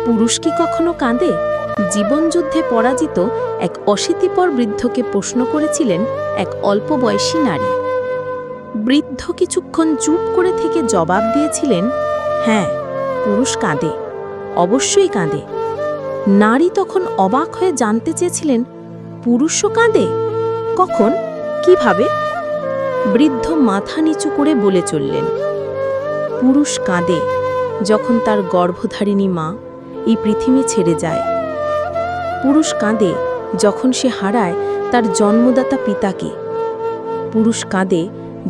পুরুষ কি কখনো কাঁদে? জীবনযুদ্ধে পরাজিত এক অশীতিপর বৃদ্ধকে প্রশ্ন করেছিলেন এক অল্প বয়সী নারী। বৃদ্ধ কিছুক্ষণ চুপ করে থেকে জবাব দিয়েছিলেন, হ্যাঁ, পুরুষ কাঁদে, অবশ্যই কাঁদে। নারী তখন অবাক হয়ে জানতে চেয়েছিলেন, পুরুষও কাঁদে? কখন, কিভাবে? বৃদ্ধ মাথা নিচু করে বলে চললেন, পুরুষ কাঁদে যখন তার গর্ভধারিণী মা এই পৃথিবী ছেড়ে যায়। পুরুষ কাঁদে যখন সে হারায় তার জন্মদাতা পিতাকে। পুরুষ কাঁদে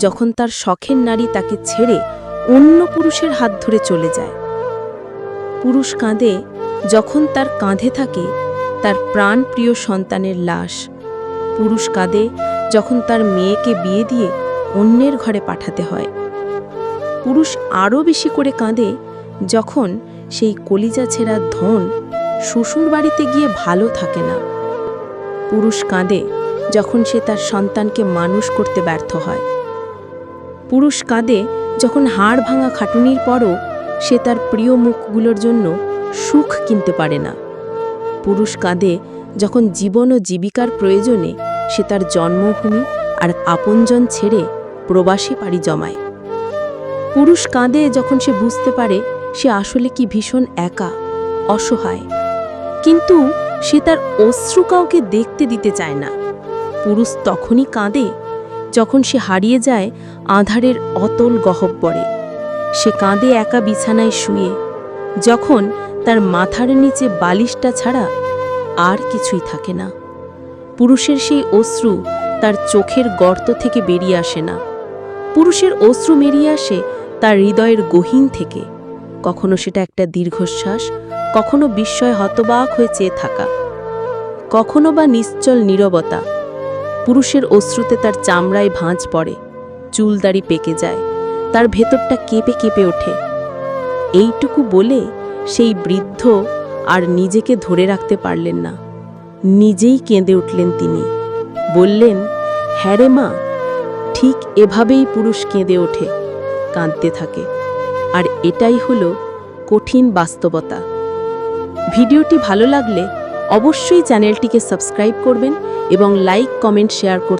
যখন তার শখের নারী তাকে ছেড়ে অন্য পুরুষের হাত ধরে চলে যায়। পুরুষ কাঁদে যখন তার কাঁধে থাকে তার প্রাণপ্রিয় সন্তানের লাশ। পুরুষ কাঁদে যখন তার মেয়েকে বিয়ে দিয়ে অন্যের ঘরে পাঠাতে হয়। পুরুষ আরও বেশি করে কাঁদে যখন সেই কলিজা ছেঁড়া ধন শ্বশুর বাড়িতে গিয়ে ভালো থাকে না। পুরুষ কাঁদে যখন সে তার সন্তানকে মানুষ করতে ব্যর্থ হয়। পুরুষ কাঁদে যখন হাড় ভাঙা খাটুনির পরও সে তার প্রিয় মুখগুলোর জন্য সুখ কিনতে পারে না। পুরুষ কাঁদে যখন জীবন ও জীবিকার প্রয়োজনে সে তার জন্মভূমি আর আপনজন ছেড়ে প্রবাসে পাড়ি জমায়। পুরুষ কাঁদে যখন সে বুঝতে পারে সে আসলে কি ভীষণ একা, অসহায়, কিন্তু সে তার অশ্রু কাউকে দেখতে দিতে চায় না। পুরুষ তখনই কাঁদে যখন সে হারিয়ে যায় আঁধারের অতল গহ্বরে। সে কাঁদে একা বিছানায় শুয়ে, যখন তার মাথার নিচে বালিশটা ছাড়া আর কিছুই থাকে না। পুরুষের সেই অশ্রু তার চোখের গর্ত থেকে বেরিয়ে আসে না। পুরুষের অশ্রু বেরিয়ে আসে তার হৃদয়ের গহীন থেকে। কখনো সেটা একটা দীর্ঘশ্বাস, কখনো বিস্ময় হতবাক হয়ে চেয়ে থাকা, কখনো বা নিশ্চল নীরবতা। পুরুষের অশ্রুতে তার চামড়ায় ভাঁজ পড়ে, চুলদাড়ি পেকে যায়, তার ভেতরটা কেঁপে কেঁপে ওঠে। এইটুকু বলে সেই বৃদ্ধ আর নিজেকে ধরে রাখতে পারলেন না, নিজেই কেঁদে উঠলেন। তিনি বললেন, হ্যাঁ রে মা, ঠিক এভাবেই পুরুষ কেঁদে ওঠে, কাঁদতে থাকে। আর এটাই হলো কঠিন বাস্তবতা। ভিডিওটি ভালো লাগলে অবশ্যই চ্যানেলটিকে সাবস্ক্রাইব করবেন এবং লাইক, কমেন্ট, শেয়ার করতে